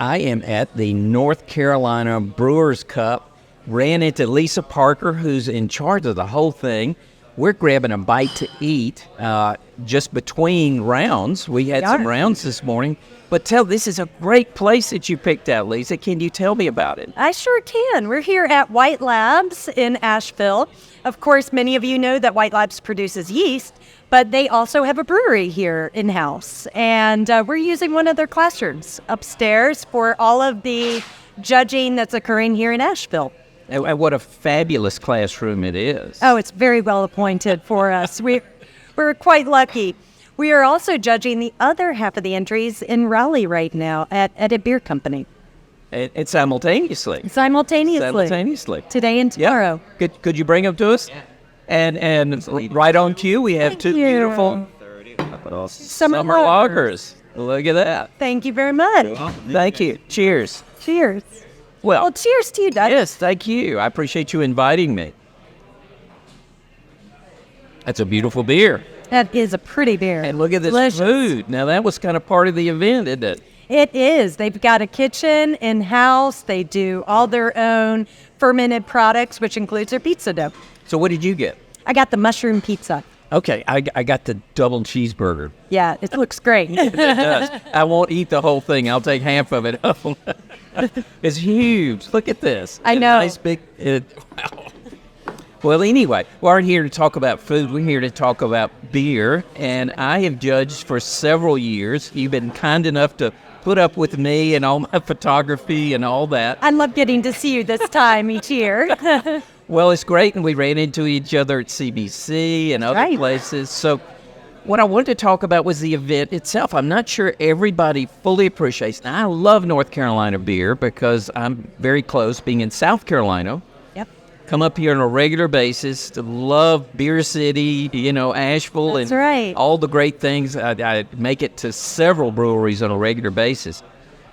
I am at the North Carolina Brewers Cup. Ran into Lisa Parker, who's in charge of the whole thing. We're grabbing a bite to eat just between rounds. We had some rounds this morning. But this is a great place that you picked out, Lisa. Can you tell me about it? I sure can. We're here at White Labs in Asheville. Of course, many of you know that White Labs produces yeast, but they also have a brewery here in-house. And we're using one of their classrooms upstairs for all of the judging that's occurring here in Asheville. And what a fabulous classroom it is. Oh, it's very well appointed for us. We're quite lucky. We are also judging the other half of the entries in Raleigh right now at a beer company. And simultaneously. Simultaneously. Today and tomorrow. Yeah. Could you bring them to us? And right on cue, we have two beautiful summer lagers. Look at that. Thank you very much. Thank you. Cheers. Cheers. Well, cheers to you, Doug. Yes, thank you. I appreciate you inviting me. That's a beautiful beer. That is a pretty beer. And look at this Delicious. food. Now, that was kind of part of the event, isn't it? It is. They've got a kitchen in-house. They do all their own fermented products, which includes their pizza dough. So what did you get? I got the mushroom pizza. Okay, I got the double cheeseburger. Yeah, it looks great. It does. I won't eat the whole thing. I'll take half of it. It's huge. Look at this. I know. Nice big. Wow. Well, anyway, we aren't here to talk about food. We're here to talk about beer. And I have judged for several years. You've been kind enough to put up with me and all my photography and all that. I love getting to see you this time each year. Well, it's great, and we ran into each other at CBC and other places. So what I wanted to talk about was the event itself. I'm not sure everybody fully appreciates. Now, I love North Carolina beer because I'm very close, being in South Carolina. Yep. Come up here on a regular basis to love Beer City, Asheville. That's and right. all the great things. I make it to several breweries on a regular basis.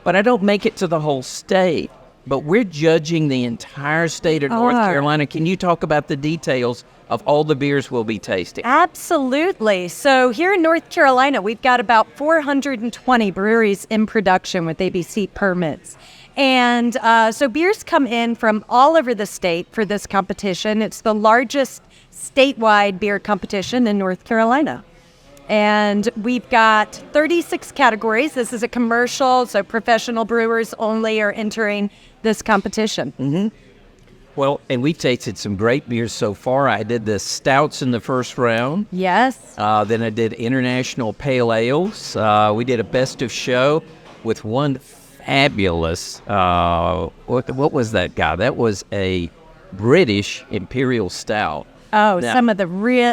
But I don't make it to the whole state. But we're judging the entire state of North Carolina. Can you talk about the details of all the beers we'll be tasting? Absolutely. So here in North Carolina, we've got about 420 breweries in production with ABC permits. And so beers come in from all over the state for this competition. It's the largest statewide beer competition in North Carolina. And we've got 36 categories. This is a commercial, so professional brewers only are entering this competition. Mm-hmm. Well, and we've tasted some great beers so far. I did the stouts in the first round. Yes. Then I did international pale ales. We did a best of show with one fabulous, what was that guy? That was a British Imperial Stout. Oh, now,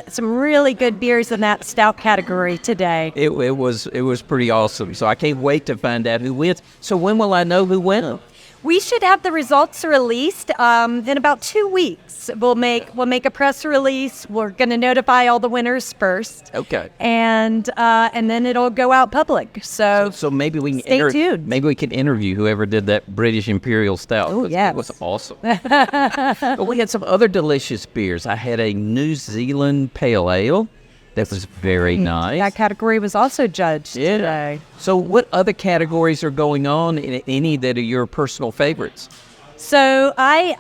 some really good beers in that stout category today. It was pretty awesome. So I can't wait to find out who wins. So when will I know who wins? We should have the results released in about 2 weeks. We'll make a press release. We're going to notify all the winners first. Okay. And then it'll go out public. So maybe we can stay tuned. Maybe we can interview whoever did that British Imperial Stout. Oh, yeah. It was awesome. But we had some other delicious beers. I had a New Zealand Pale Ale. That was very nice. That category was also judged today. So what other categories are going on, any that are your personal favorites? So I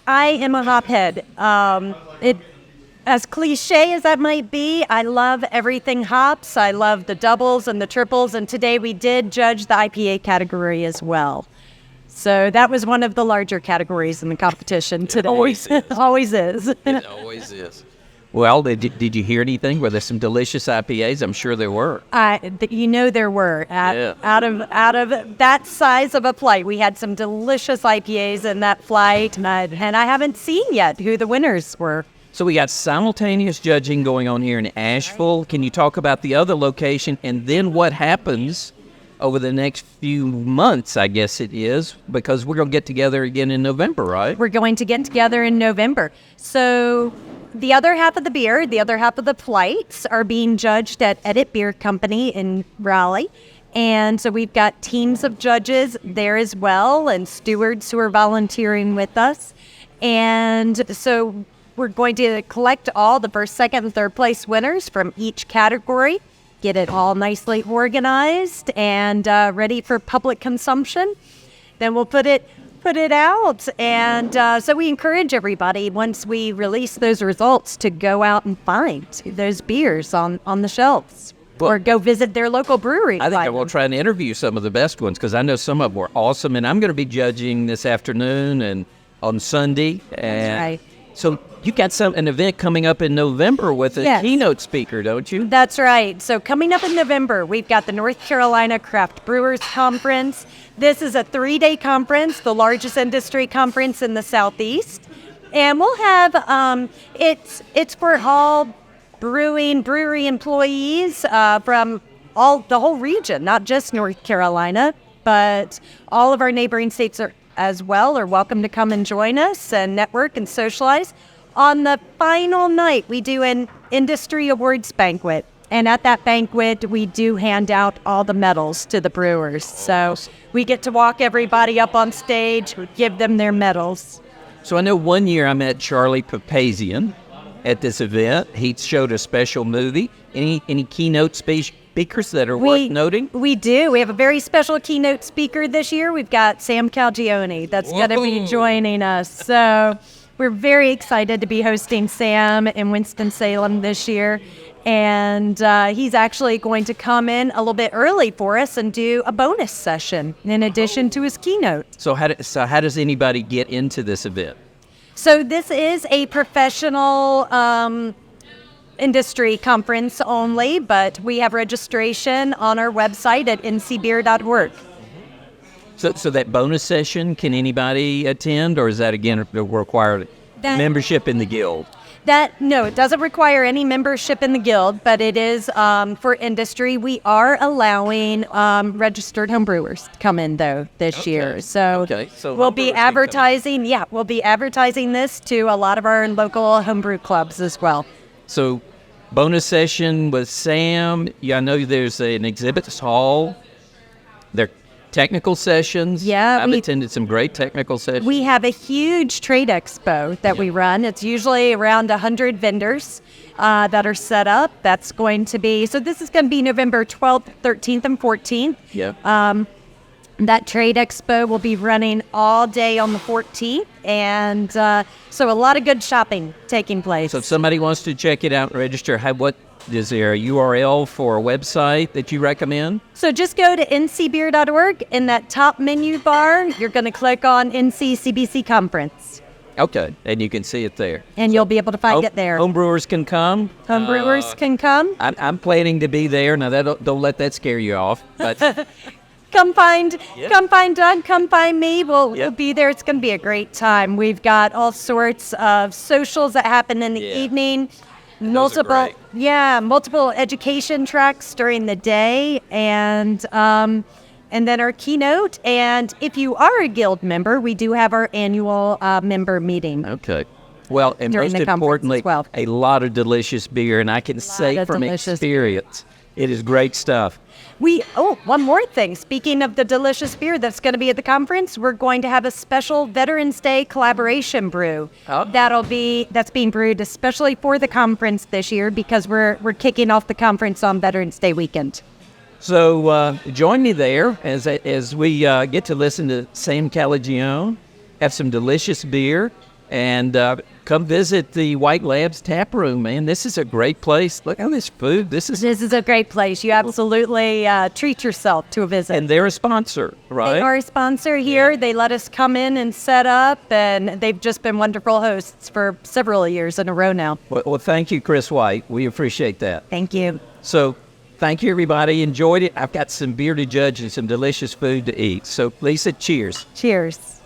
am a hophead. As cliche as that might be, I love everything hops. I love the doubles and the triples. And today we did judge the IPA category as well. So that was one of the larger categories in the competition today. It always is. Always is. It always is. Well, did you hear anything? Were there some delicious IPAs? I'm sure there were. There were. Out of that size of a flight, we had some delicious IPAs in that flight, and I haven't seen yet who the winners were. So we got simultaneous judging going on here in Asheville. Can you talk about the other location, and then what happens over the next few months, I guess it is, because we're going to get together again in November, right? We're going to get together in November. So the other half of the beer, the other half of the flights are being judged at Edit Beer Company in Raleigh. And so we've got teams of judges there as well and stewards who are volunteering with us. And so we're going to collect all the first, second, and third place winners from each category, get it all nicely organized and ready for public consumption. then we'll put it out. And so we encourage everybody, once we release those results, to go out and find those beers on the shelves. Well, or go visit their local brewery. I think I will try and interview some of the best ones, because I know some of them were awesome. And I'm going to be judging this afternoon and on Sunday. And That's right. So you got an event coming up in November with a keynote speaker, don't you? That's right. So coming up in November, we've got the North Carolina Craft Brewers Conference. This is a 3-day conference, the largest industry conference in the Southeast. And we'll have, it's for all brewery employees from the whole region, not just North Carolina, but all of our neighboring states as well are welcome to come and join us and network and socialize. On the final night, we do an industry awards banquet. And at that banquet, we do hand out all the medals to the brewers. So we get to walk everybody up on stage, give them their medals. So I know one year I met Charlie Papazian at this event. He showed a special movie. Any keynote speakers that are worth noting? We do. We have a very special keynote speaker this year. We've got Sam Calgione that's going to be joining us. So we're very excited to be hosting Sam in Winston-Salem this year. And he's actually going to come in a little bit early for us and do a bonus session in addition to his keynote. So how does anybody get into this event? So this is a professional industry conference only, but we have registration on our website at ncbeer.org. So that bonus session, can anybody attend, or is that, again, required membership in the guild? No, it doesn't require any membership in the guild, but it is for industry. We are allowing registered homebrewers to come in, though, this year. So we'll be advertising. Yeah, we'll be advertising this to a lot of our local homebrew clubs as well. So bonus session with Sam. Yeah, I know there's an exhibits hall. There technical sessions. Yeah, I've attended some great technical sessions. We have a huge trade expo that we run. It's usually around 100 vendors that are set up. That's going to be, so this is going to be November 12th, 13th, and 14th. Yeah. That trade expo will be running all day on the 14th, and so a lot of good shopping taking place. So if somebody wants to check it out and register, what is there a URL for a website that you recommend? So just go to ncbeer.org. In that top menu bar, you're going to click on NCCBC Conference. Okay, and you can see it there. And you'll be able to find it there. Homebrewers can come. Homebrewers can come. I'm planning to be there. Now, don't let that scare you off. But Come find Doug, come find me. We'll be there. It's going to be a great time. We've got all sorts of socials that happen in the evening. Multiple education tracks during the day, and then our keynote. And if you are a guild member, we do have our annual member meeting. Okay. Well, and most importantly, a lot of delicious beer, and I can say from experience, it is great stuff. One more thing. Speaking of the delicious beer that's going to be at the conference, we're going to have a special Veterans Day collaboration brew. That's being brewed especially for the conference this year, because we're kicking off the conference on Veterans Day weekend. So join me there as we get to listen to Sam Calagione, have some delicious beer, and come visit the White Labs tap room, man. This is a great place. Look at this food. This is a great place. You absolutely treat yourself to a visit. And they're a sponsor, right? They are a sponsor here. Yeah. They let us come in and set up, and they've just been wonderful hosts for several years in a row now. Well, thank you, Chris White. We appreciate that. Thank you. So thank you, everybody. Enjoyed it. I've got some beer to judge and some delicious food to eat. So, Lisa, cheers. Cheers.